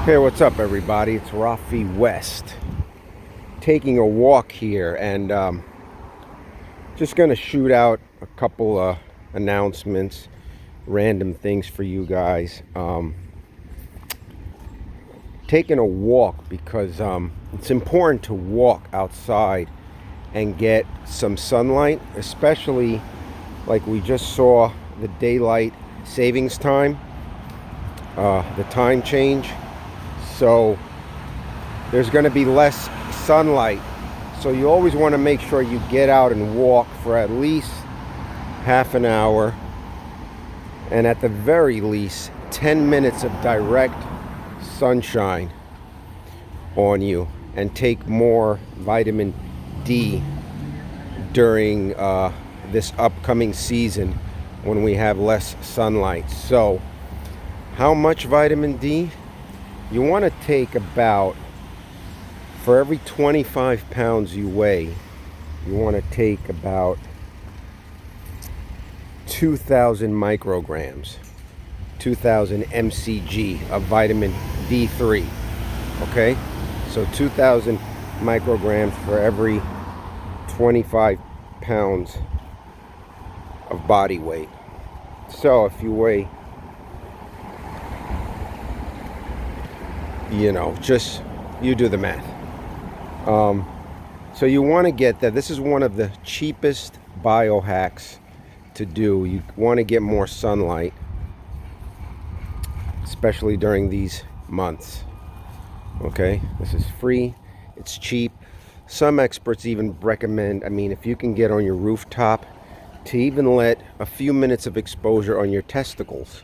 Hey, what's up, everybody? It's Rafe West taking a walk here, and just gonna shoot out a couple announcements, random things for you guys. Taking a walk because it's important to walk outside and get some sunlight, especially like we just saw the daylight savings time, the time change. So there's going to be less sunlight. So you always want to make sure you get out and walk for at least half an hour, and at the very least 10 minutes of direct sunshine on you, and take more vitamin D during this upcoming season when we have less sunlight. So how much vitamin D? You want to take about, for every 25 pounds you weigh, you want to take about 2,000 micrograms, 2,000 mcg of vitamin D3. Okay? So 2,000 micrograms for every 25 pounds of body weight. So if you weigh, just you do the math. So you want to get that. This is one of the cheapest biohacks to do. You want to get more sunlight, especially during these months. Okay, this is free, it's cheap. Some experts even recommend, if you can get on your rooftop, to even let a few minutes of exposure on your testicles,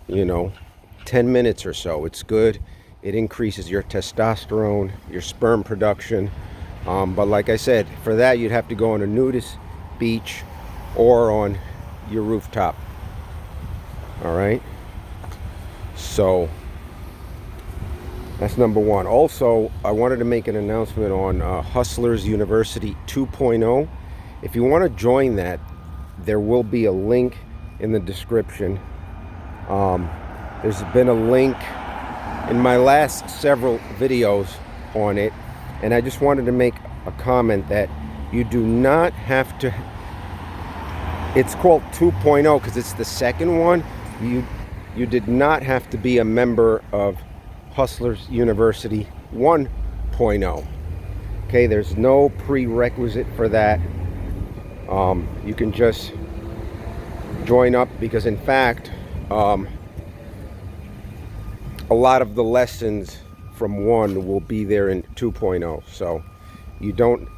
10 minutes or so. It's good. It increases your testosterone, your sperm production. But like I said, for that you'd have to go on a nudist beach or on your rooftop. All right. So that's number one. Also, I wanted to make an announcement on Hustlers University 2.0. If you want to join that, there will be a link in the description. There's been a link in my last several videos on it, and I just wanted to make a comment that you do not have to. It's called 2.0 because it's the second one. You did not have to be a member of Hustlers University 1.0. Okay, there's no prerequisite for that. You can just join up because, in fact, a lot of the lessons from 1 will be there in 2.0. So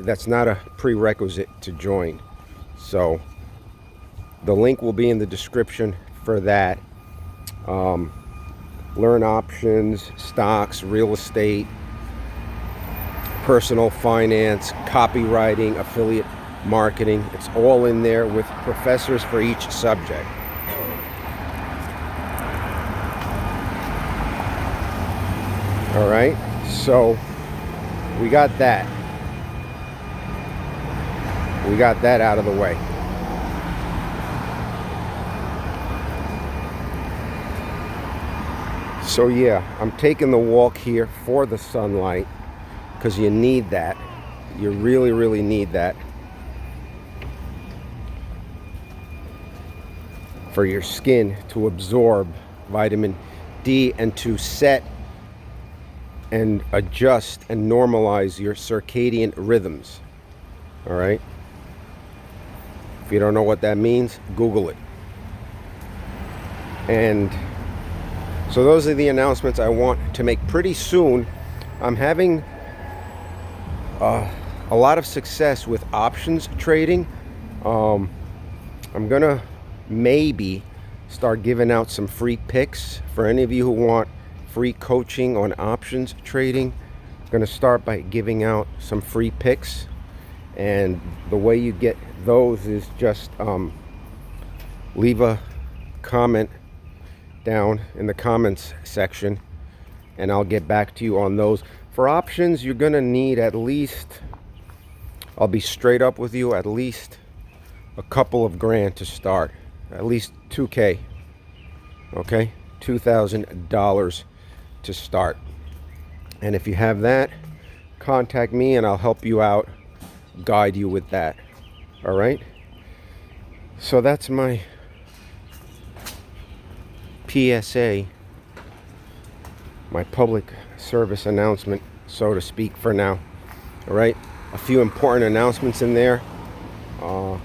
that's not a prerequisite to join. So the link will be in the description for that. Learn options, stocks, real estate, personal finance, copywriting, affiliate marketing. It's all in there with professors for each subject. All right, so we got that. We got that out of the way. So yeah, I'm taking the walk here for the sunlight because you need that. You really, really need that for your skin to absorb vitamin D and to set and adjust and normalize your circadian rhythms. All right? If you don't know what that means, Google it. And so those are the announcements I want to make. Pretty soon, I'm having a lot of success with options trading. I'm gonna maybe start giving out some free picks for any of you who want free coaching on options trading. I'm going to start by giving out some free picks, and the way you get those is just leave a comment down in the comments section and I'll get back to you on those. For options, you're going to need at least, I'll be straight up with you, at least a couple of grand to start, at least 2K. Okay, $2,000 to start. And if you have that, contact me and I'll help you out, guide you with that. All right? So that's my PSA, my public service announcement, so to speak, for now. All right? A few important announcements in there.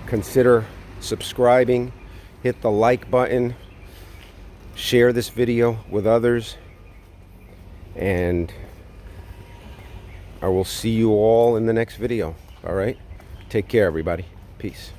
Consider subscribing, hit the like button, share this video with others, and I will see you all in the next video. All right? Take care, everybody. Peace.